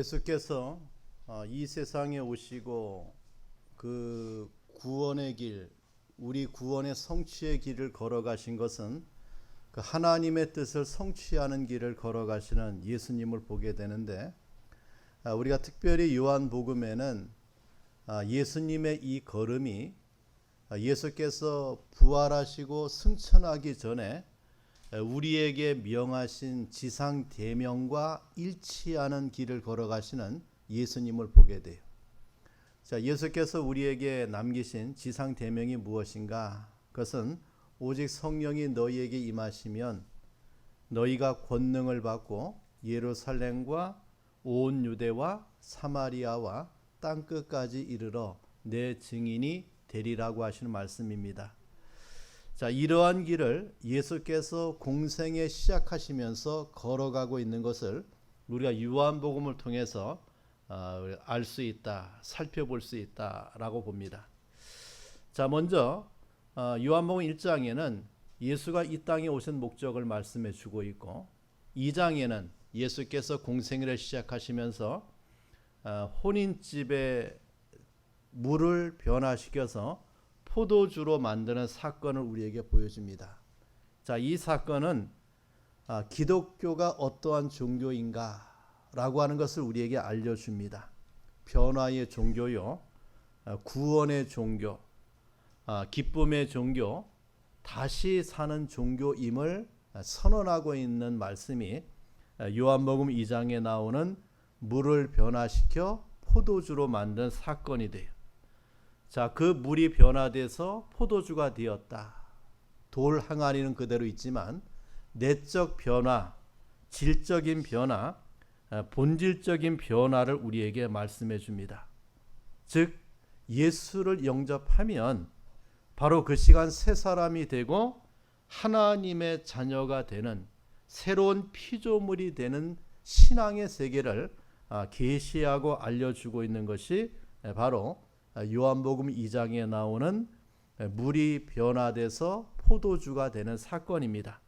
예수께서 이 세상에 오시고 그 구원의 길, 우리 구원의 성취의 길을 걸어가신 것은 그 하나님의 뜻을 성취하는 길을 걸어가시는 예수님을 보게 되는데, 우리가 특별히 요한복음에는 예수님의 이 걸음이 예수께서 부활하시고 승천하기 전에 우리에게 명하신 지상 대명과 일치하는 길을 걸어가시는 예수님을 보게 돼요. 자, 예수께서 우리에게 남기신 지상 대명이 무엇인가? 그것은 오직 성령이 너희에게 임하시면 너희가 권능을 받고 예루살렘과 온 유대와 사마리아와 땅 끝까지 이르러 내 증인이 되리라고 하시는 말씀입니다. 자, 이러한 길을 예수께서 공생에 시작하시면서 걸어가고 있는 것을 우리가 요한복음을 통해서 알 수 있다, 살펴볼 수 있다라고 봅니다. 자, 먼저 요한복음 1장에는 예수가 이 땅에 오신 목적을 말씀해 주고 있고, 2장에는 예수께서 공생애를 시작하시면서 혼인집에 물을 변화시켜서 포도주로 만드는 사건을 우리에게 보여줍니다. 자, 이 사건은 기독교가 어떠한 종교인가 라고 하는 것을 우리에게 알려줍니다. 변화의 종교요, 구원의 종교, 기쁨의 종교, 다시 사는 종교임을 선언하고 있는 말씀이 요한복음 2장에 나오는 물을 변화시켜 포도주로 만든 사건이 돼요. 자, 그 물이 변화돼서 포도주가 되었다. 돌 항아리는 그대로 있지만 내적 변화, 질적인 변화, 본질적인 변화를 우리에게 말씀해 줍니다. 즉, 예수를 영접하면 바로 그 시간 새 사람이 되고 하나님의 자녀가 되는 새로운 피조물이 되는 신앙의 세계를 계시하고 알려주고 있는 것이 바로 요한복음 2장에 나오는 물이 변화돼서 포도주가 되는 사건입니다.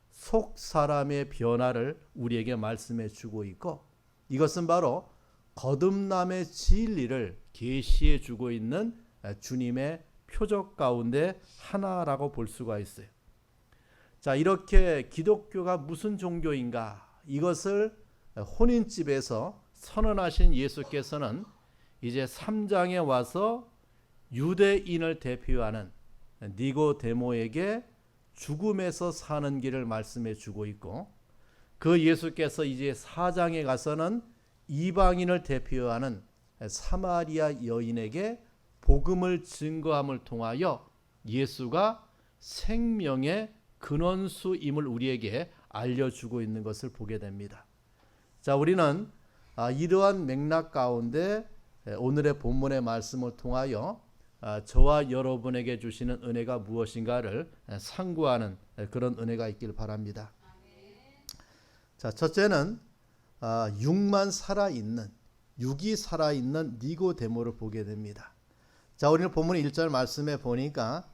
속 사람의 변화를 우리에게 말씀해 주고 있고, 이것은 바로 거듭남의 진리를 계시해 주고 있는 주님의 표적 가운데 하나라고 볼 수가 있어요. 자, 이렇게 기독교가 무슨 종교인가, 이것을 혼인집에서 선언하신 예수께서는 이제 3장에 와서 유대인을 대표하는 니고데모에게 죽음에서 사는 길을 말씀해 주고 있고, 그 예수께서 이제 4장에 가서는 이방인을 대표하는 사마리아 여인에게 복음을 증거함을 통하여 예수가 생명의 근원수임을 우리에게 알려주고 있는 것을 보게 됩니다. 자, 우리는 이러한 맥락 가운데 오늘의 본문의 말씀을 통하여 저와 여러분에게 주시는 은혜가 무엇인가를 상고하는 그런 은혜가 있길 바랍니다. 자, 첫째는 육이 살아있는 니고데모를 보게 됩니다. 자, 우리는 본문 1절 말씀에 보니까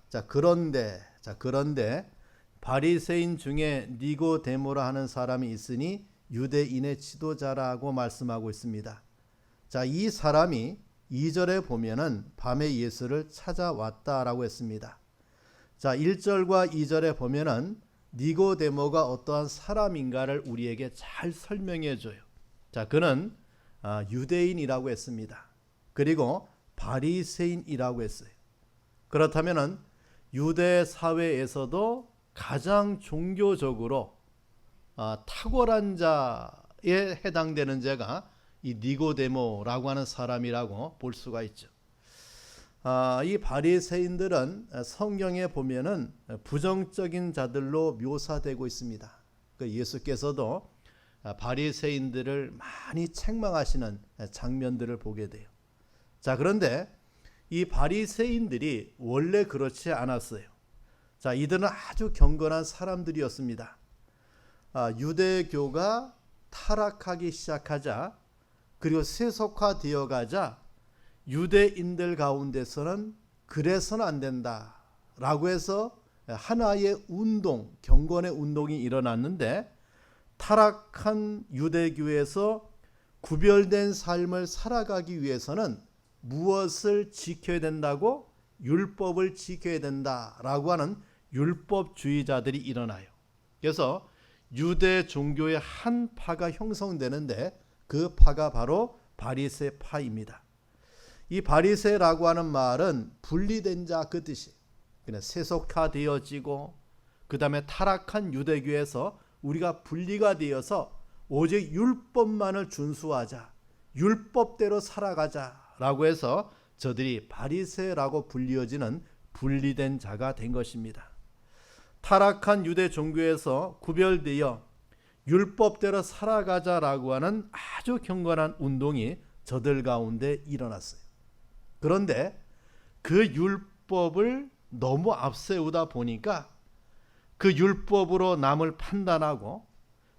그런데 바리새인 중에 니고데모라 하는 사람이 있으니 유대인의 지도자라고 말씀하고 있습니다. 자, 이 사람이 2절에 보면은 밤에 예수를 찾아왔다라고 했습니다. 자, 1절과 2절에 보면은 니고데모가 어떠한 사람인가를 우리에게 잘 설명해 줘요. 자, 그는 유대인이라고 했습니다. 그리고 바리새인이라고 했어요. 그렇다면은 유대 사회에서도 가장 종교적으로 탁월한 자에 해당되는 자가 이 니고데모라고 하는 사람이라고 볼 수가 있죠. 이 바리새인들은 성경에 보면은 부정적인 자들로 묘사되고 있습니다. 그 예수께서도 바리새인들을 많이 책망하시는 장면들을 보게 돼요. 자, 그런데 이 바리새인들이 원래 그렇지 않았어요. 자, 이들은 아주 경건한 사람들이었습니다. 유대교가 타락하기 시작하자, 그리고 세속화되어 가자 유대인들 가운데서는 그래서는 안 된다라고 해서 하나의 운동, 경건의 운동이 일어났는데, 타락한 유대교에서 구별된 삶을 살아가기 위해서는 무엇을 지켜야 된다고? 율법을 지켜야 된다라고 하는 율법주의자들이 일어나요. 그래서 유대 종교의 한 파가 형성되는데 그 파가 바로 바리새 파입니다. 이 바리새라고 하는 말은 분리된 자 그 뜻이. 그냥 세속화되어지고 그 다음에 타락한 유대교에서 우리가 분리가 되어서 오직 율법만을 준수하자, 율법대로 살아가자라고 해서 저들이 바리새라고 불리어지는 분리된 자가 된 것입니다. 타락한 유대 종교에서 구별되어 율법대로 살아가자라고 하는 아주 경건한 운동이 저들 가운데 일어났어요. 그런데 그 율법을 너무 앞세우다 보니까 그 율법으로 남을 판단하고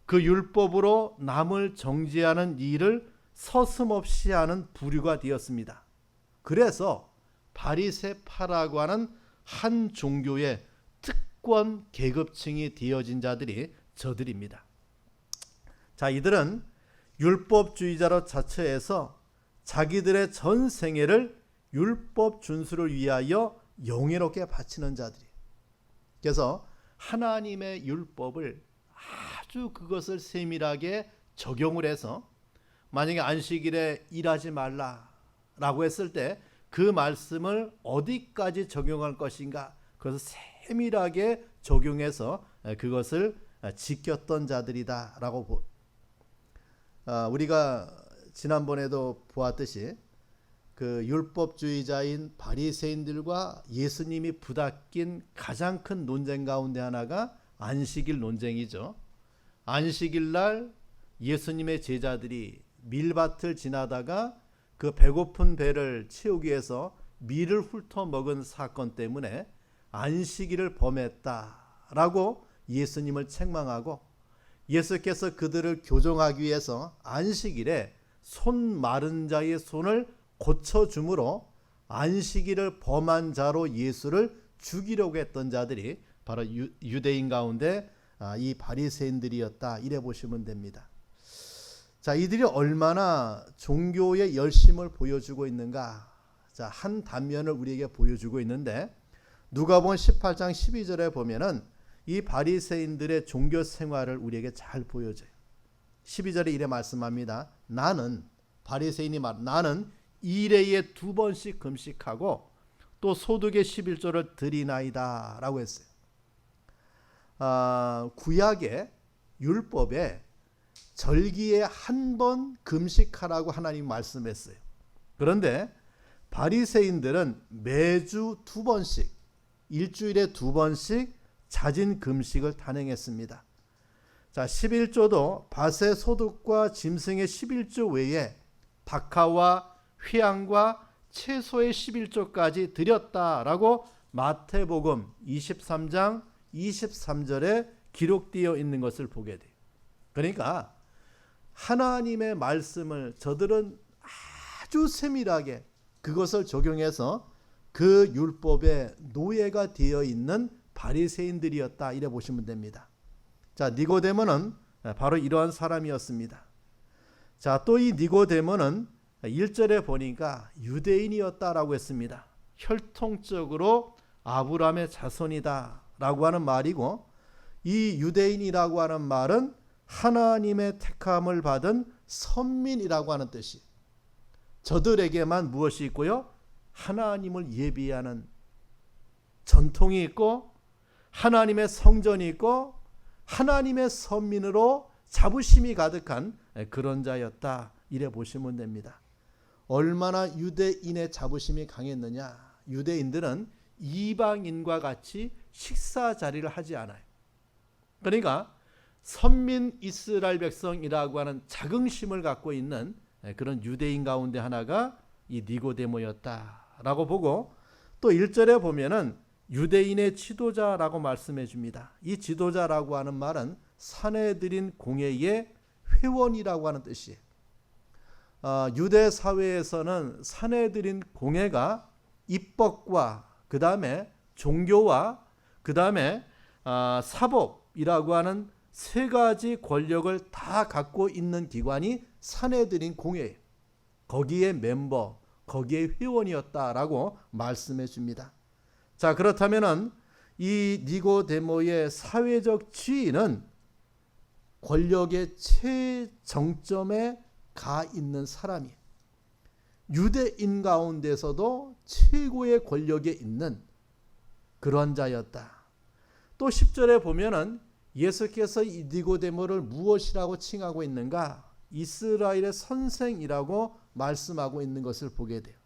그 율법으로 남을 정죄하는 일을 서슴없이 하는 부류가 되었습니다. 그래서 바리새파라고 하는 한 종교의 특권 계급층이 되어진 자들이 저들입니다. 자, 이들은 율법주의자로 자처해서 자기들의 전 생애를 율법 준수를 위하여 영예롭게 바치는 자들이. 그래서 하나님의 율법을 아주 그것을 세밀하게 적용을 해서 만약에 안식일에 일하지 말라라고 했을 때 그 말씀을 어디까지 적용할 것인가 그것을 세밀하게 적용해서 그것을 지켰던 자들이다라고 우리가 지난번에도 보았듯이 그 율법주의자인 바리새인들과 예수님이 부닥긴 가장 큰 논쟁 가운데 하나가 안식일 논쟁이죠. 안식일 날 예수님의 제자들이 밀밭을 지나다가 그 배고픈 배를 채우기 위해서 밀을 훑어 먹은 사건 때문에 안식일을 범했다라고 예수님을 책망하고 예수께서 그들을 교정하기 위해서 안식일에 손 마른 자의 손을 고쳐줌으로 안식일을 범한 자로 예수를 죽이려고 했던 자들이 바로 유대인 가운데 이 바리새인들이었다 이래 보시면 됩니다. 자, 이들이 얼마나 종교의 열심을 보여주고 있는가. 자, 한 단면을 우리에게 보여주고 있는데 누가복음 18장 12절에 보면은 이 바리새인들의 종교 생활을 우리에게 잘 보여줘요. 12절에 이래 말씀합니다. 나는 바리새인이 나는 일회에 2번씩 금식하고 또 소득의 11조를 드리나이다 라고 했어요. 구약의 율법에 절기에 한 번 금식하라고 하나님 말씀했어요. 그런데 바리새인들은 매주 2번씩 일주일에 2번씩 잦은 금식을 단행했습니다. 자, 11조도 밭의 소득과 짐승의 11조 외에 박하와 휘양과 채소의 11조까지 드렸다라고 마태복음 23장 23절에 기록되어 있는 것을 보게 돼요. 그러니까 하나님의 말씀을 저들은 아주 세밀하게 그것을 적용해서 그 율법의 노예가 되어 있는 바리새인들이었다 이래 보시면 됩니다. 자, 니고데모는 바로 이러한 사람이었습니다. 자, 또 이 니고데모는 1절에 보니까 유대인이었다라고 했습니다. 혈통적으로 아브라함의 자손이다 라고 하는 말이고 이 유대인이라고 하는 말은 하나님의 택함을 받은 선민이라고 하는 뜻이 저들에게만 무엇이 있고요? 하나님을 예비하는 전통이 있고 하나님의 성전이 있고 하나님의 선민으로 자부심이 가득한 그런 자였다 이래 보시면 됩니다. 얼마나 유대인의 자부심이 강했느냐. 유대인들은 이방인과 같이 식사 자리를 하지 않아요. 그러니까 선민 이스라엘 백성이라고 하는 자긍심을 갖고 있는 그런 유대인 가운데 하나가 이 니고데모였다라고 보고 또 1절에 보면은 유대인의 지도자라고 말씀해 줍니다. 이 지도자라고 하는 말은 산헤드린 공회의 회원이라고 하는 뜻이에요. 유대 사회에서는 산헤드린 공회가 입법과 그 다음에 종교와 그 다음에 사법이라고 하는 세 가지 권력을 다 갖고 있는 기관이 산헤드린 공회예요. 거기에 멤버, 거기에 회원이었다라고 말씀해 줍니다. 자, 그렇다면은 이 니고데모의 사회적 지위는 권력의 최정점에 가 있는 사람이에요. 유대인 가운데서도 최고의 권력에 있는 그런 자였다. 또 10절에 보면은 예수께서 이 니고데모를 무엇이라고 칭하고 있는가? 이스라엘의 선생이라고 말씀하고 있는 것을 보게 돼요.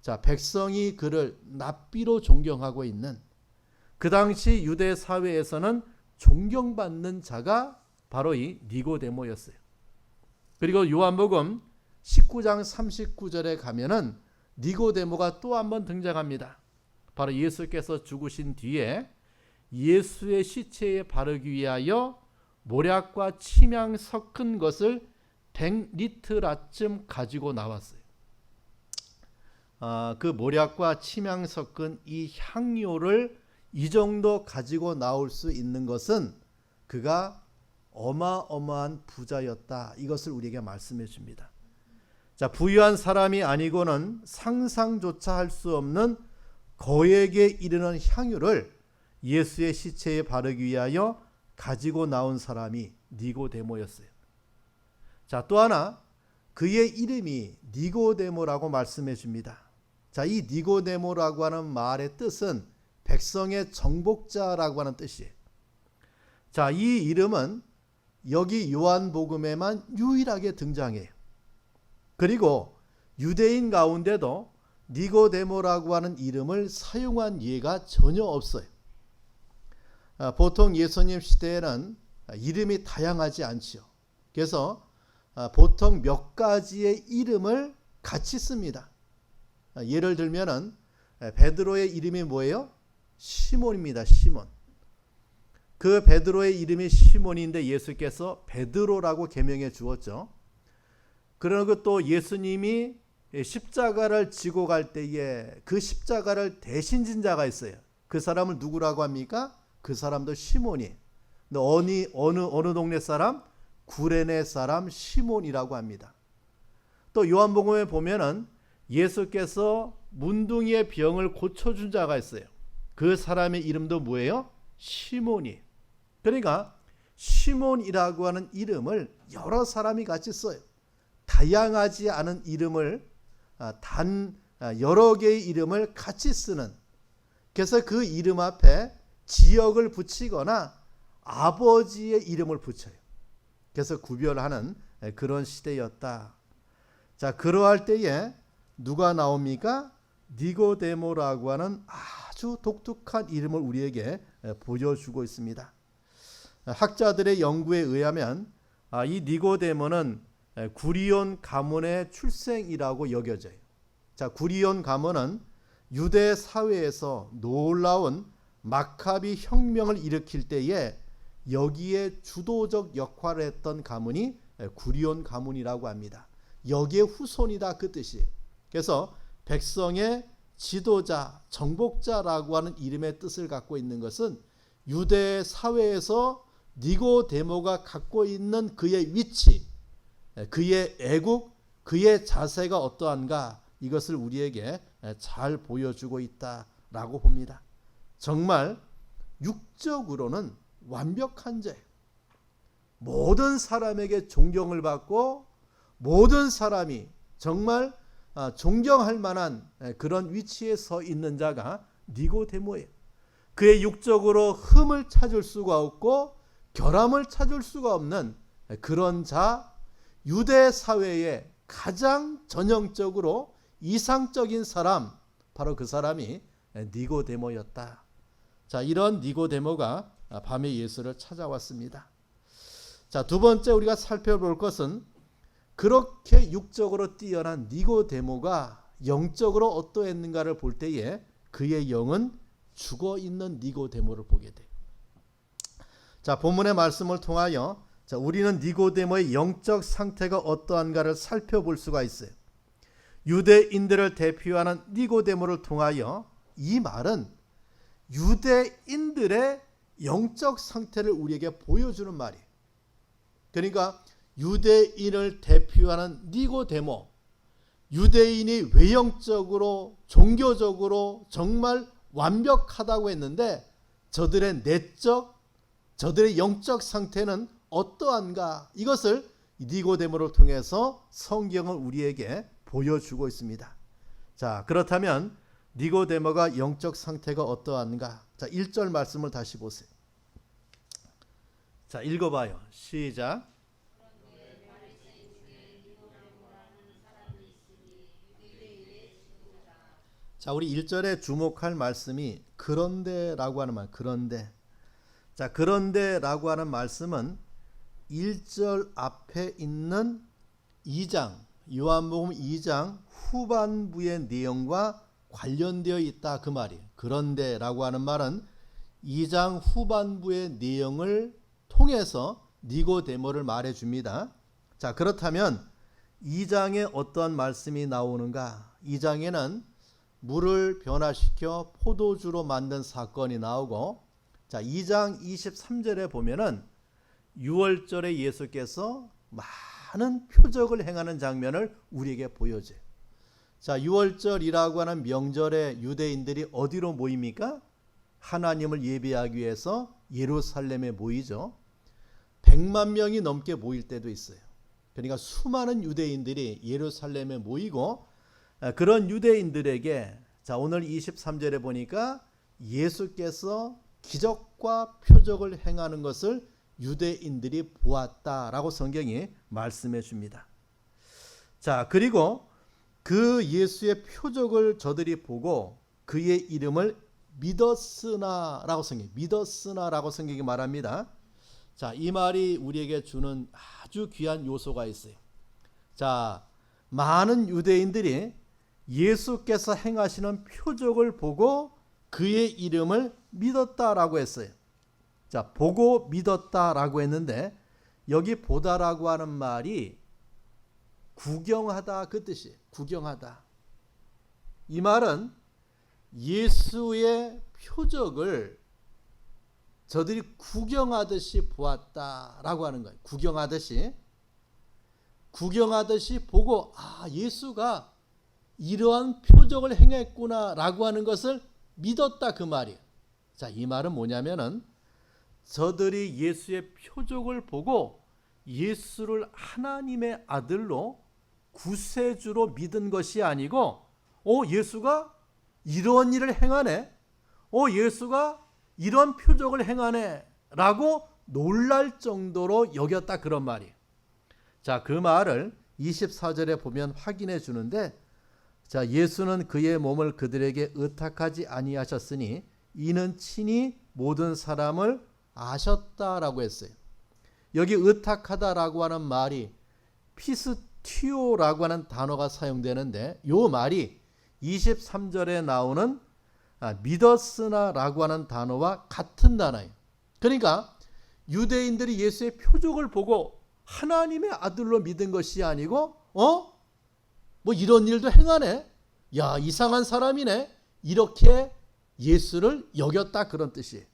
자, 백성이 그를 랍비로 존경하고 있는, 그 당시 유대 사회에서는 존경받는 자가 바로 이 니고데모였어요. 그리고 요한복음 19장 39절에 가면은 니고데모가 또 한 번 등장합니다. 바로 예수께서 죽으신 뒤에 예수의 시체에 바르기 위하여 모략과 침향 섞은 것을 100리트라쯤 가지고 나왔어요. 그 모략과 침향 섞은 이 향료를 이 정도 가지고 나올 수 있는 것은 그가 어마어마한 부자였다. 이것을 우리에게 말씀해 줍니다. 자, 부유한 사람이 아니고는 상상조차 할 수 없는 거액에 이르는 향유를 예수의 시체에 바르기 위하여 가지고 나온 사람이 니고데모였어요. 자, 또 하나 그의 이름이 니고데모라고 말씀해 줍니다. 자, 이 니고데모라고 하는 말의 뜻은 백성의 정복자라고 하는 뜻이에요. 자, 이 이름은 여기 요한복음에만 유일하게 등장해요. 그리고 유대인 가운데도 니고데모라고 하는 이름을 사용한 예가 전혀 없어요. 보통 예수님 시대에는 이름이 다양하지 않지요. 그래서 보통 몇 가지의 이름을 같이 씁니다. 예를 들면은 베드로의 이름이 뭐예요? 시몬입니다. 시몬. 그 베드로의 이름이 시몬인데 예수께서 베드로라고 계명해 주었죠. 그리고 또 예수님이 십자가를 지고 갈 때에 그 십자가를 대신 진 자가 있어요. 그 사람을 누구라고 합니까? 그 사람도 시몬이. 어느 동네 사람? 구레네 사람 시몬이라고 합니다. 또 요한복음에 보면은 예수께서 문둥이의 병을 고쳐준 자가 있어요. 그 사람의 이름도 뭐예요? 시몬이. 그러니까 시몬이라고 하는 이름을 여러 사람이 같이 써요. 다양하지 않은 이름을 여러 개의 이름을 같이 쓰는, 그래서 그 이름 앞에 지역을 붙이거나 아버지의 이름을 붙여요. 그래서 구별하는 그런 시대였다. 자, 그러할 때에 누가 나옵니까? 니고데모라고 하는 아주 독특한 이름을 우리에게 보여주고 있습니다. 학자들의 연구에 의하면 이 니고데모는 구리온 가문의 출생이라고 여겨져요. 자, 구리온 가문은 유대 사회에서 놀라운 마카비 혁명을 일으킬 때에 여기에 주도적 역할을 했던 가문이 구리온 가문이라고 합니다. 여기에 후손이다 그 뜻이에요. 그래서 백성의 지도자, 정복자라고 하는 이름의 뜻을 갖고 있는 것은 유대 사회에서 니고데모가 갖고 있는 그의 위치, 그의 애국, 그의 자세가 어떠한가, 이것을 우리에게 잘 보여주고 있다라고 봅니다. 정말 육적으로는 완벽한 자예요. 모든 사람에게 존경을 받고 모든 사람이 정말 존경할 만한 그런 위치에 서 있는 자가 니고데모예요. 그의 육적으로 흠을 찾을 수가 없고 결함을 찾을 수가 없는 그런 자, 유대 사회의 가장 전형적으로 이상적인 사람, 바로 그 사람이 니고데모였다. 자, 이런 니고데모가 밤에 예수를 찾아왔습니다. 자, 두 번째 우리가 살펴볼 것은 그렇게 육적으로 뛰어난 니고데모가 영적으로 어떠했는가를 볼 때에 그의 영은 죽어있는 니고데모를 보게 돼요. 자, 본문의 말씀을 통하여 우리는 니고데모의 영적 상태가 어떠한가를 살펴볼 수가 있어요. 유대인들을 대표하는 니고데모를 통하여 이 말은 유대인들의 영적 상태를 우리에게 보여주는 말이에요. 그러니까 유대인을 대표하는 니고데모, 유대인이 외형적으로 종교적으로 정말 완벽하다고 했는데 저들의 내적, 저들의 영적 상태는 어떠한가, 이것을 니고데모를 통해서 성경은 우리에게 보여주고 있습니다. 자, 그렇다면 니고데모가 영적 상태가 어떠한가? 자, 1절 말씀을 다시 보세요. 자, 읽어봐요. 시작. 자, 우리 1절에 주목할 말씀이 그런데라고 하는 말, 그런데. 자, 그런데라고 하는 말씀은 1절 앞에 있는 2장, 요한복음 2장 후반부의 내용과 관련되어 있다, 그 말이에요. 그런데라고 하는 말은 2장 후반부의 내용을 통해서 니고데모를 말해줍니다. 자, 그렇다면 2장에 어떠한 말씀이 나오는가? 2장에는 물을 변화시켜 포도주로 만든 사건이 나오고, 자, 2장 23절에 보면은 6월절에 예수께서 많은 표적을 행하는 장면을 우리에게 보여줘요. 자, 6월절이라고 하는 명절에 유대인들이 어디로 모입니까? 하나님을 예배하기 위해서 예루살렘에 모이죠. 100만 명이 넘게 모일 때도 있어요. 그러니까 수많은 유대인들이 예루살렘에 모이고, 그런 유대인들에게, 자, 오늘 23절에 보니까 예수께서 기적과 표적을 행하는 것을 유대인들이 보았다라고 성경이 말씀해 줍니다. 자, 그리고 그 예수의 표적을 저들이 보고 그의 이름을 믿었으나라고 성경이 말합니다. 자, 이 말이 우리에게 주는 아주 귀한 요소가 있어요. 자, 많은 유대인들이 예수께서 행하시는 표적을 보고 그의 이름을 믿었다라고 했어요. 자, 보고 믿었다라고 했는데 여기 보다라고 하는 말이 구경하다, 그 뜻이에요. 구경하다. 이 말은 예수의 표적을 저들이 구경하듯이 보았다라고 하는 거예요. 구경하듯이 보고, 아, 예수가 이러한 표적을 행했구나라고 하는 것을 믿었다, 그 말이에요. 자, 이 말은 뭐냐면은 저들이 예수의 표적을 보고 예수를 하나님의 아들로 구세주로 믿은 것이 아니고, 예수가 이런 일을 행하네, 예수가 이런 표적을 행하네 라고 놀랄 정도로 여겼다, 그런 말이에요. 자, 그 말을 24절에 보면 확인해 주는데, 자, 예수는 그의 몸을 그들에게 의탁하지 아니하셨으니 이는 친히 모든 사람을 아셨다라고 했어요. 여기 의탁하다라고 하는 말이 피스티오라고 하는 단어가 사용되는데, 이 말이 23절에 나오는 믿었으나라고 하는 단어와 같은 단어예요. 그러니까 유대인들이 예수의 표적을 보고 하나님의 아들로 믿은 것이 아니고, 뭐 이런 일도 행하네, 야, 이상한 사람이네, 이렇게 예수를 여겼다, 그런 뜻이에요.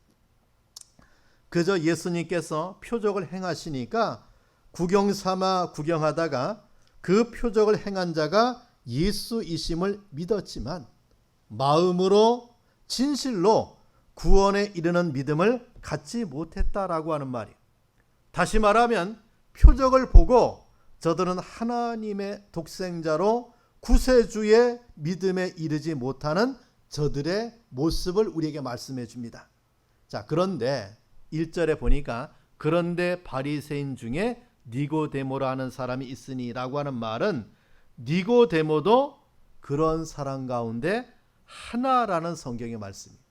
그저 예수님께서 표적을 행하시니까 구경 삼아 구경하다가 그 표적을 행한 자가 예수이심을 믿었지만 마음으로 진실로 구원에 이르는 믿음을 갖지 못했다라고 하는 말이에요. 다시 말하면 표적을 보고 저들은 하나님의 독생자로 구세주의 믿음에 이르지 못하는 저들의 모습을 우리에게 말씀해 줍니다. 자, 그런데 1절에 보니까 그런데 바리새인 중에 니고데모라는 사람이 있으니라고 하는 말은 니고데모도 그런 사람 가운데 하나라는 성경의 말씀입니다.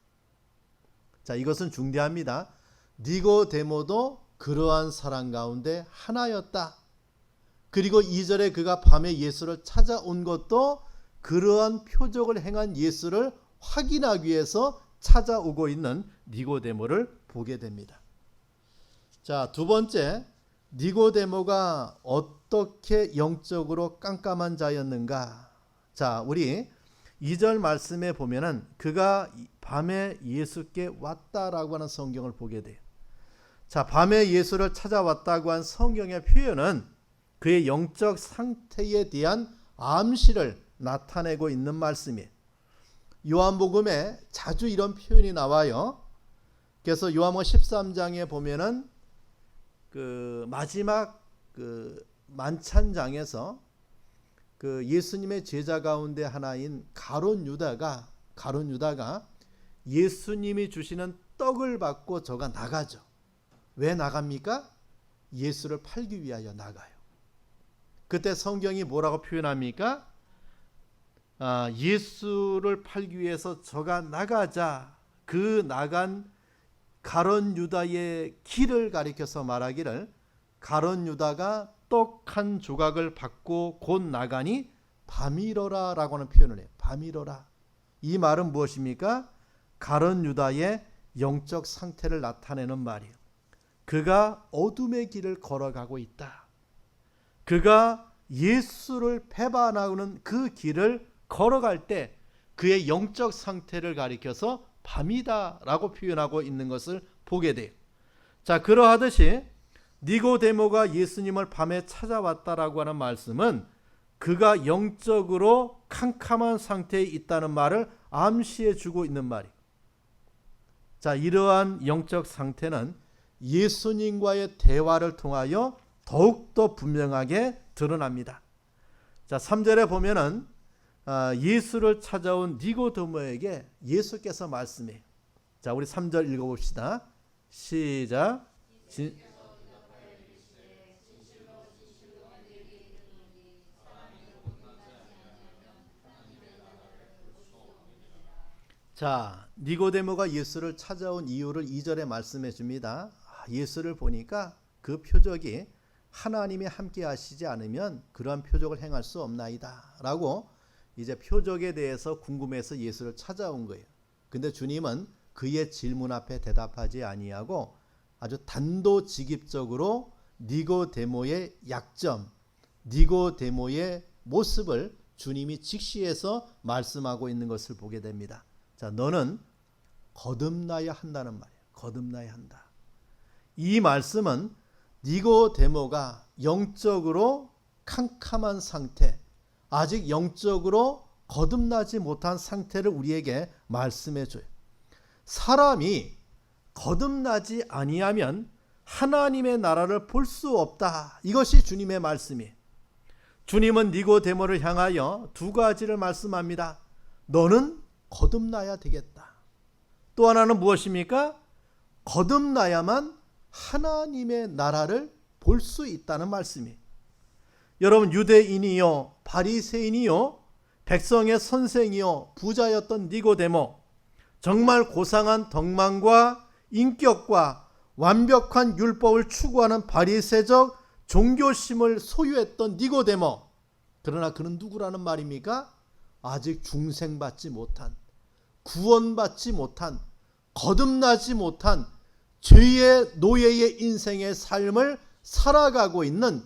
자, 이것은 중대합니다. 니고데모도 그러한 사람 가운데 하나였다. 그리고 2절에 그가 밤에 예수를 찾아온 것도 그러한 표적을 행한 예수를 확인하기 위해서 찾아오고 있는 니고데모를 보게 됩니다. 자, 두 번째, 니고데모가 어떻게 영적으로 깜깜한 자였는가? 자, 우리 2절 말씀에 보면은 그가 밤에 예수께 왔다라고 하는 성경을 보게 돼요. 자, 밤에 예수를 찾아왔다고 한 성경의 표현은 그의 영적 상태에 대한 암시를 나타내고 있는 말씀이에요. 요한복음에 자주 이런 표현이 나와요. 그래서 요한복음 13장에 보면은 그 마지막 그 만찬장에서 그 예수님의 제자 가운데 하나인 가룟 유다가 예수님이 주시는 떡을 받고 저가 나가죠. 왜 나갑니까? 예수를 팔기 위하여 나가요. 그때 성경이 뭐라고 표현합니까? 예수를 팔기 위해서 저가 나가자 그 나간 가룟 유다의 길을 가리켜서 말하기를 가룟 유다가 떡 한 조각을 받고 곧 나가니 밤이러라 라고 하는 표현을 해요. 밤이러라. 이 말은 무엇입니까? 가룟 유다의 영적 상태를 나타내는 말이에요. 그가 어둠의 길을 걸어가고 있다. 그가 예수를 배반하는 그 길을 걸어갈 때 그의 영적 상태를 가리켜서 밤이다 라고 표현하고 있는 것을 보게 돼요. 자, 그러하듯이 니고데모가 예수님을 밤에 찾아왔다라고 하는 말씀은 그가 영적으로 캄캄한 상태에 있다는 말을 암시해 주고 있는 말이에요. 자, 이러한 영적 상태는 예수님과의 대화를 통하여 더욱더 분명하게 드러납니다. 자, 3절에 보면은 예수를 찾아온 니고데모에게 예수께서 말씀해요. 자, 우리 3절 읽어봅시다. 시작. 자, 니고데모가 예수를 찾아온 이유를 2절에 말씀해 줍니다. 예수를 보니까 그 표적이 하나님이 함께 하시지 않으면 그러한 표적을 행할 수 없나이다 라고 이제 표적에 대해서 궁금해서 예수를 찾아온 거예요. 근데 주님은 그의 질문 앞에 대답하지 아니하고 아주 단도직입적으로 니고데모의 약점, 니고데모의 모습을 주님이 직시해서 말씀하고 있는 것을 보게 됩니다. 자, 너는 거듭나야 한다는 말이에요. 거듭나야 한다. 이 말씀은 니고데모가 영적으로 캄캄한 상태, 아직 영적으로 거듭나지 못한 상태를 우리에게 말씀해 줘요. 사람이 거듭나지 아니하면 하나님의 나라를 볼 수 없다. 이것이 주님의 말씀이에요. 주님은 니고데모를 향하여 두 가지를 말씀합니다. 너는 거듭나야 되겠다. 또 하나는 무엇입니까? 거듭나야만 하나님의 나라를 볼 수 있다는 말씀이에요. 여러분, 유대인이요 바리새인이요 백성의 선생이요 부자였던 니고데모, 정말 고상한 덕망과 인격과 완벽한 율법을 추구하는 바리새적 종교심을 소유했던 니고데모, 그러나 그는 누구라는 말입니까? 아직 중생받지 못한, 구원받지 못한, 거듭나지 못한 죄의 노예의 인생의 삶을 살아가고 있는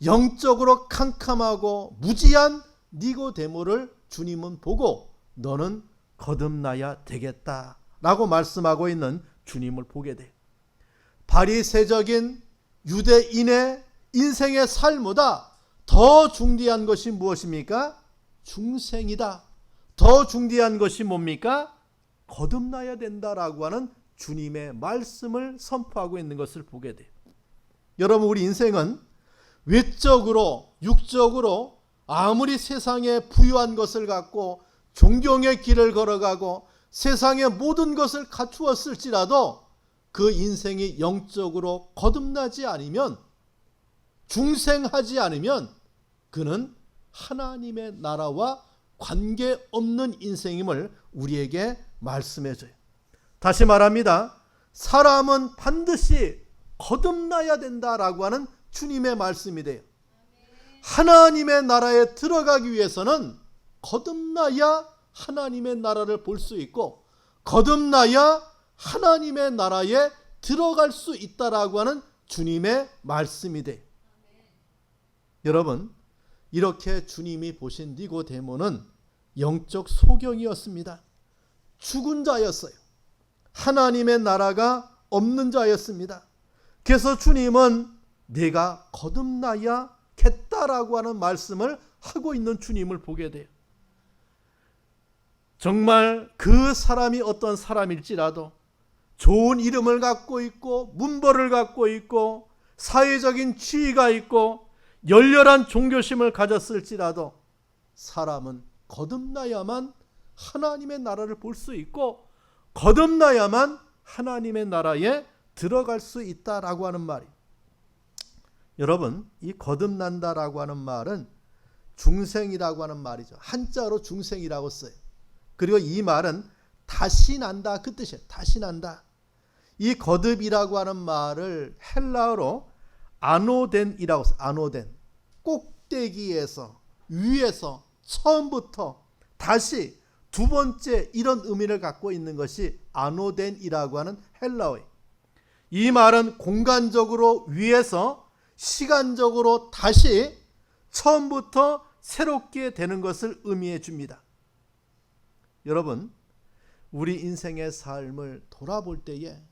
영적으로 캄캄하고 무지한 니고데모를 주님은 보고 너는 거듭나야 되겠다라고 말씀하고 있는 주님을 보게 돼요. 바리새적인 유대인의 인생의 삶보다 더 중대한 것이 무엇입니까? 중생이다. 더 중대한 것이 뭡니까? 거듭나야 된다라고 하는 주님의 말씀을 선포하고 있는 것을 보게 돼요. 여러분, 우리 인생은 외적으로 육적으로 아무리 세상에 부유한 것을 갖고 존경의 길을 걸어가고 세상의 모든 것을 갖추었을지라도 그 인생이 영적으로 거듭나지 않으면, 중생하지 않으면 그는 하나님의 나라와 관계없는 인생임을 우리에게 말씀해줘요. 다시 말합니다. 사람은 반드시 거듭나야 된다라고 하는 주님의 말씀이 돼요. 하나님의 나라에 들어가기 위해서는 거듭나야 하나님의 나라를 볼 수 있고 거듭나야 하나님의 나라에 들어갈 수 있다라고 하는 주님의 말씀이 돼요. 여러분, 이렇게 주님이 보신 니고데모는 영적 소경이었습니다. 죽은 자였어요. 하나님의 나라가 없는 자였습니다. 그래서 주님은 내가 거듭나야겠다라고 하는 말씀을 하고 있는 주님을 보게 돼요. 정말 그 사람이 어떤 사람일지라도 좋은 이름을 갖고 있고 문벌을 갖고 있고 사회적인 지위가 있고 열렬한 종교심을 가졌을지라도 사람은 거듭나야만 하나님의 나라를 볼 수 있고 거듭나야만 하나님의 나라에 들어갈 수 있다라고 하는 말이. 여러분, 이 거듭난다라고 하는 말은 중생이라고 하는 말이죠. 한자로 중생이라고 써요. 그리고 이 말은 다시 난다 그 뜻이에요. 다시 난다. 이 거듭이라고 하는 말을 헬라어로 아노덴이라고 써요. 아노덴. 꼭대기에서 위에서 처음부터 다시 두 번째 이런 의미를 갖고 있는 것이 아노덴이라고 하는 헬라어예요. 이 말은 공간적으로 위에서 시간적으로 다시 처음부터 새롭게 되는 것을 의미해 줍니다. 여러분, 우리 인생의 삶을 돌아볼 때에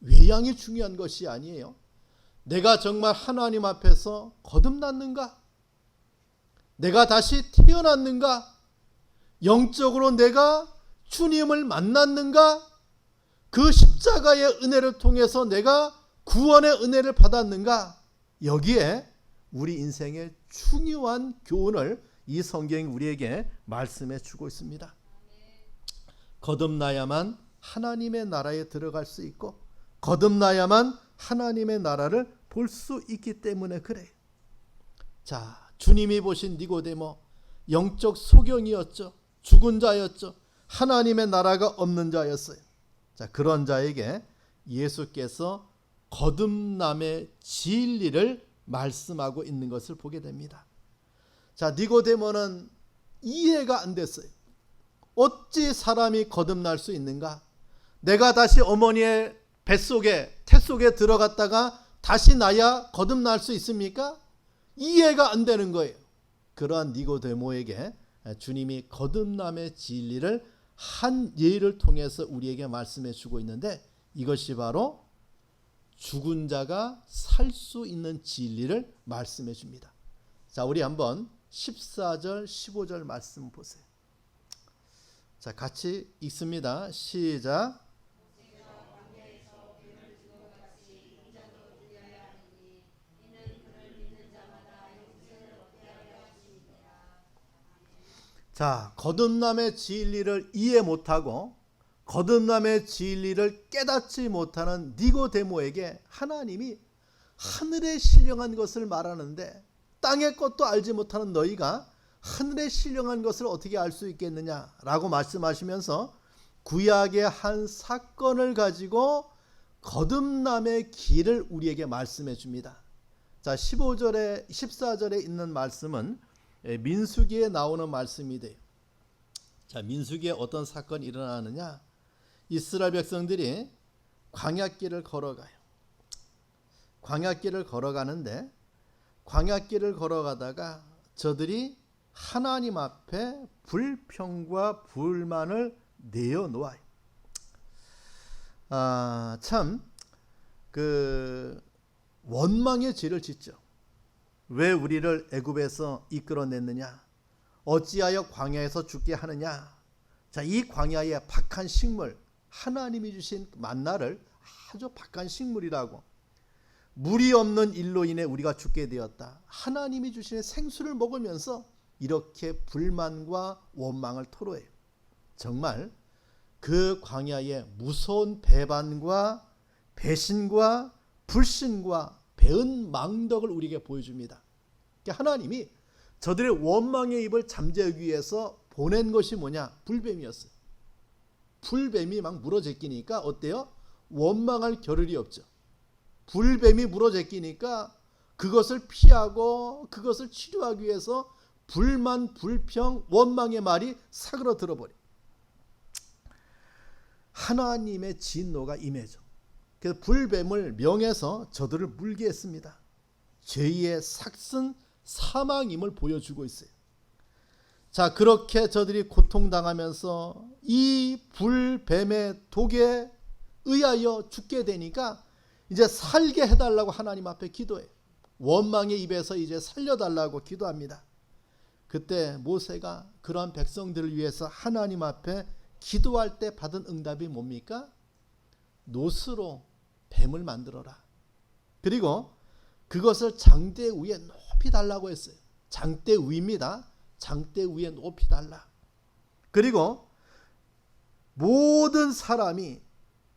외양이 중요한 것이 아니에요. 내가 정말 하나님 앞에서 거듭났는가? 내가 다시 태어났는가? 영적으로 내가 주님을 만났는가? 그 십자가의 은혜를 통해서 내가 구원의 은혜를 받았는가? 여기에 우리 인생의 중요한 교훈을 이 성경이 우리에게 말씀해 주고 있습니다. 거듭나야만 하나님의 나라에 들어갈 수 있고 거듭나야만 하나님의 나라를 볼 수 있기 때문에 그래요. 자, 주님이 보신 니고데모 영적 소경이었죠. 죽은 자였죠. 하나님의 나라가 없는 자였어요. 자, 그런 자에게 예수께서 거듭남의 진리를 말씀하고 있는 것을 보게 됩니다. 자, 니고데모는 이해가 안 됐어요. 어찌 사람이 거듭날 수 있는가? 내가 다시 어머니의 뱃속에 태속에 들어갔다가 다시 나야 거듭날 수 있습니까? 이해가 안 되는 거예요. 그러한 니고데모에게 주님이 거듭남의 진리를 한 예를 통해서 우리에게 말씀해 주고 있는데 이것이 바로 죽은 자가 살 수 있는 진리를 말씀해 줍니다. 자, 우리 한번 14절 15절 말씀 보세요. 자, 같이 읽습니다. 시작. 자, 거듭남의 진리를 이해 못하고 거듭남의 진리를 깨닫지 못하는 니고데모에게 하나님이 하늘에 신령한 것을 말하는데 땅의 것도 알지 못하는 너희가 하늘에 신령한 것을 어떻게 알 수 있겠느냐라고 말씀하시면서 구약의 한 사건을 가지고 거듭남의 길을 우리에게 말씀해 줍니다. 자, 15절에 14절에 있는 말씀은 민수기에 나오는 말씀이 돼요. 자, 민수기에 어떤 사건이 일어나느냐? 이스라엘 백성들이 광야길을 걸어가요. 광야길을 걸어가는데 광야길을 걸어가다가 저들이 하나님 앞에 불평과 불만을 내어놓아요. 참 그 원망의 죄를 짓죠. 왜 우리를 애굽에서 이끌어냈느냐? 어찌하여 광야에서 죽게 하느냐? 자, 이 광야의 박한 식물, 하나님이 주신 만나를 아주 박한 식물이라고, 물이 없는 일로 인해 우리가 죽게 되었다. 하나님이 주신 생수를 먹으면서 이렇게 불만과 원망을 토로해요. 정말 그 광야의 무서운 배반과 배신과 불신과 배은 망덕을 우리에게 보여줍니다. 하나님이 저들의 원망의 입을 잠재우기 위해서 보낸 것이 뭐냐? 불뱀이었어요. 불뱀이 막 물어제끼니까 어때요? 원망할 겨를이 없죠. 불뱀이 물어제끼니까 그것을 피하고 그것을 치료하기 위해서 불만, 불평, 원망의 말이 사그러들어 버려. 하나님의 진노가 임해져. 그래서 불뱀을 명해서 저들을 물게 했습니다. 죄의 삭슨 사망임을 보여주고 있어요. 자, 그렇게 저들이 고통당하면서 이 불뱀의 독에 의하여 죽게 되니까 이제 살게 해달라고 하나님 앞에 기도해요. 원망의 입에서 이제 살려달라고 기도합니다. 그때 모세가 그러한 백성들을 위해서 하나님 앞에 기도할 때 받은 응답이 뭡니까? 노스로 뱀을 만들어라. 그리고 그것을 장대 위에 높이 달라고 했어요. 장대 위입니다. 장대 위에 높이 달라. 그리고 모든 사람이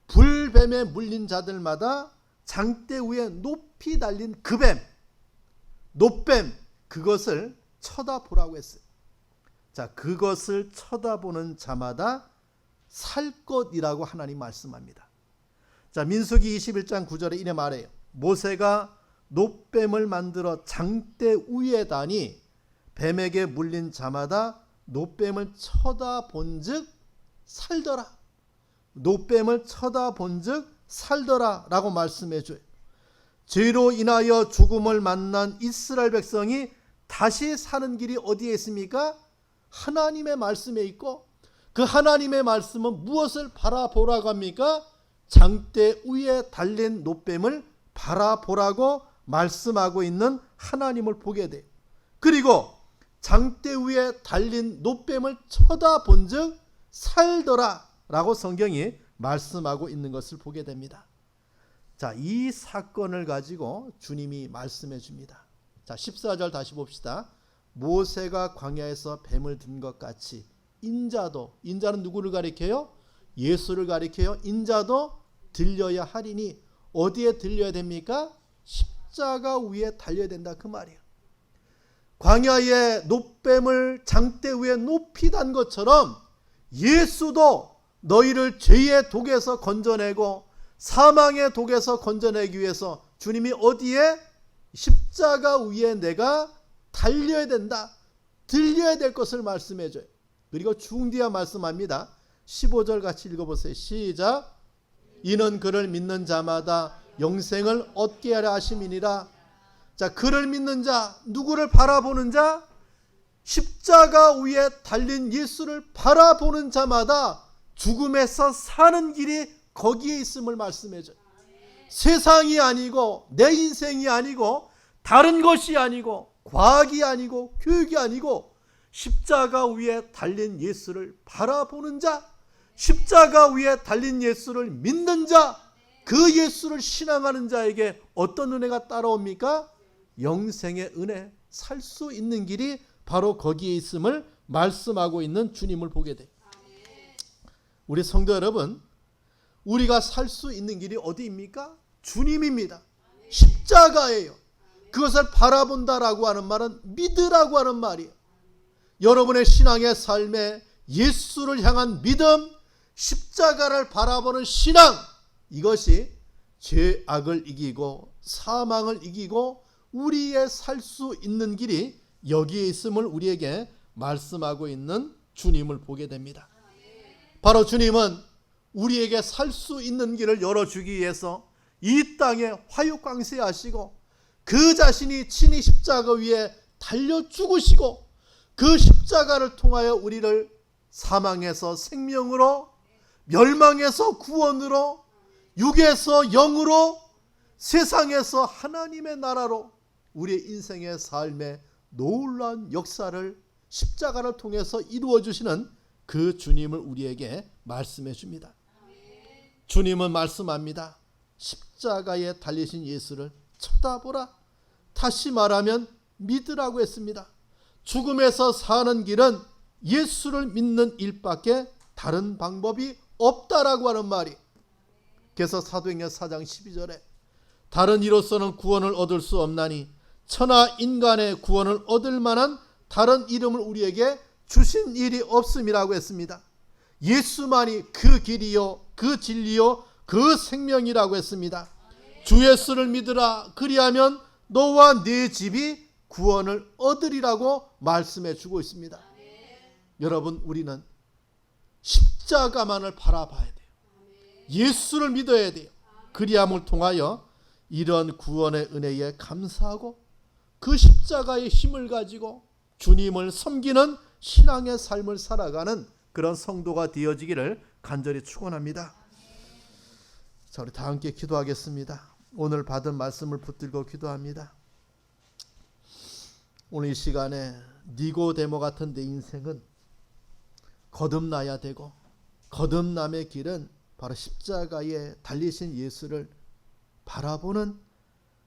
불뱀에 물린 자들마다 장대 위에 높이 달린 그 뱀, 노뱀, 그것을 쳐다보라고 했어요. 자, 그것을 쳐다보는 자마다 살 것이라고 하나님 말씀합니다. 자, 민수기 21장 9절에 이래 말해요. 모세가 노뱀을 만들어 장대 위에 다니 뱀에게 물린 자마다 노뱀을 쳐다본즉 살더라. 노뱀을 쳐다본즉 살더라 라고 말씀해 줘요. 죄로 인하여 죽음을 만난 이스라엘 백성이 다시 사는 길이 어디에 있습니까? 하나님의 말씀에 있고, 그 하나님의 말씀은 무엇을 바라보라고 합니까? 장대 위에 달린 노뱀을 바라보라고 말씀하고 있는 하나님을 보게 돼요. 그리고 장대 위에 달린 노뱀을 쳐다본즉 살더라 라고 성경이 말씀하고 있는 것을 보게 됩니다. 자, 이 사건을 가지고 주님이 말씀해 줍니다. 자, 14절 다시 봅시다. 모세가 광야에서 뱀을 든 것 같이 인자도, 인자는 누구를 가리켜요? 예수를 가리켜요. 인자도 들려야 하리니, 어디에 들려야 됩니까? 십자가 위에 달려야 된다, 그 말이에요. 광야에 노뱀을 장대 위에 높이 단 것처럼 예수도 너희를 죄의 독에서 건져내고 사망의 독에서 건져내기 위해서 주님이 어디에? 십자가 위에 내가 달려야 된다, 들려야 될 것을 말씀해 줘요. 그리고 중뒤에 말씀합니다. 15절 같이 읽어보세요. 시작. 이는 그를 믿는 자마다 영생을 얻게 하려 하심이니라. 자, 그를 믿는 자, 누구를 바라보는 자? 십자가 위에 달린 예수를 바라보는 자마다 죽음에서 사는 길이 거기에 있음을 말씀해 줘요. 세상이 아니고 내 인생이 아니고 다른 것이 아니고 과학이 아니고 교육이 아니고 십자가 위에 달린 예수를 바라보는 자, 십자가 위에 달린 예수를 믿는 자, 그 예수를 신앙하는 자에게 어떤 은혜가 따라옵니까? 영생의 은혜, 살 수 있는 길이 바로 거기에 있음을 말씀하고 있는 주님을 보게 돼요. 우리 성도 여러분, 우리가 살 수 있는 길이 어디입니까? 주님입니다. 십자가예요. 그것을 바라본다라고 하는 말은 믿으라고 하는 말이에요. 여러분의 신앙의 삶에 예수를 향한 믿음, 십자가를 바라보는 신앙, 이것이 죄악을 이기고 사망을 이기고 우리의 살 수 있는 길이 여기에 있음을 우리에게 말씀하고 있는 주님을 보게 됩니다. 바로 주님은 우리에게 살 수 있는 길을 열어주기 위해서 이 땅에 화육광세하시고 그 자신이 친히 십자가 위에 달려 죽으시고 그 십자가를 통하여 우리를 사망에서 생명으로, 멸망에서 구원으로, 육에서 영으로, 세상에서 하나님의 나라로 우리의 인생의 삶의 놀라운 역사를 십자가를 통해서 이루어 주시는 그 주님을 우리에게 말씀해 줍니다. 주님은 말씀합니다. 십자가에 달리신 예수를 쳐다보라. 다시 말하면 믿으라고 했습니다. 죽음에서 사는 길은 예수를 믿는 일밖에 다른 방법이 없다라고 하는 말이. 그래서 사도행전 4장 12절에 다른 이로서는 구원을 얻을 수 없나니 천하 인간의 구원을 얻을 만한 다른 이름을 우리에게 주신 일이 없음이라고 했습니다. 예수만이 그 길이요, 그 진리요, 그 생명이라고 했습니다. 주 예수를 믿으라. 그리하면 너와 네 집이 구원을 얻으리라고 말씀해 주고 있습니다. 여러분, 우리는 십자가만을 바라봐야 돼요. 예수를 믿어야 돼요. 그리함을 통하여 이런 구원의 은혜에 감사하고 그 십자가의 힘을 가지고 주님을 섬기는 신앙의 삶을 살아가는 그런 성도가 되어지기를 간절히 축원합니다. 자, 우리 다 함께 기도하겠습니다. 오늘 받은 말씀을 붙들고 기도합니다. 오늘 이 시간에 니고데모 같은 내 인생은 거듭나야 되고, 거듭남의 길은 바로 십자가에 달리신 예수를 바라보는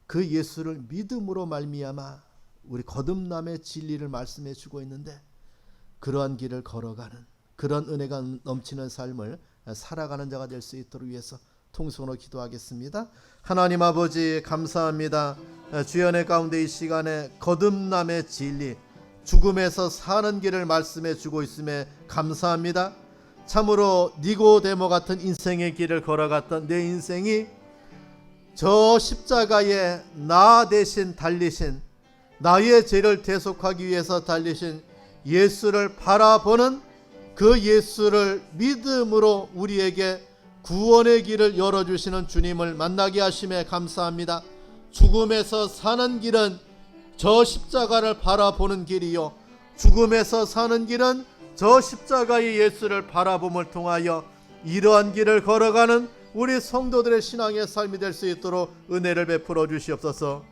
그 예수를 믿음으로 말미암아 우리 거듭남의 진리를 말씀해 주고 있는데, 그러한 길을 걸어가는, 그런 은혜가 넘치는 삶을 살아가는 자가 될 수 있도록 위해서 통성으로 기도하겠습니다. 하나님 아버지 감사합니다. 주연의 가운데 이 시간에 거듭남의 진리, 죽음에서 사는 길을 말씀해 주고 있음에 감사합니다. 참으로 니고데모 같은 인생의 길을 걸어갔던 내 인생이 저 십자가에 나 대신 달리신, 나의 죄를 대속하기 위해서 달리신 예수를 바라보는 그 예수를 믿음으로 우리에게 구원의 길을 열어주시는 주님을 만나게 하심에 감사합니다. 죽음에서 사는 길은 저 십자가를 바라보는 길이요, 죽음에서 사는 길은 저 십자가의 예수를 바라봄을 통하여 이러한 길을 걸어가는 우리 성도들의 신앙의 삶이 될 수 있도록 은혜를 베풀어 주시옵소서.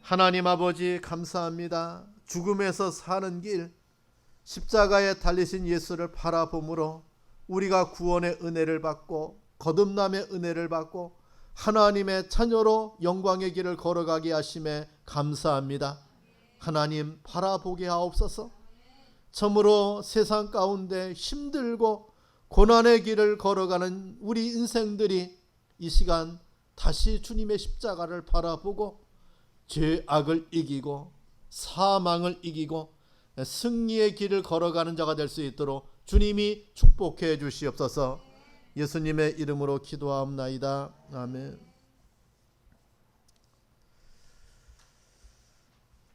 하나님 아버지 감사합니다. 죽음에서 사는 길, 십자가에 달리신 예수를 바라봄으로 우리가 구원의 은혜를 받고 거듭남의 은혜를 받고 하나님의 자녀로 영광의 길을 걸어가게 하심에 감사합니다. 하나님 바라보게 하옵소서. 참으로 세상 가운데 힘들고 고난의 길을 걸어가는 우리 인생들이 이 시간 다시 주님의 십자가를 바라보고 죄악을 이기고 사망을 이기고 승리의 길을 걸어가는 자가 될 수 있도록 주님이 축복해 주시옵소서. 예수님의 이름으로 기도하옵나이다. 아멘.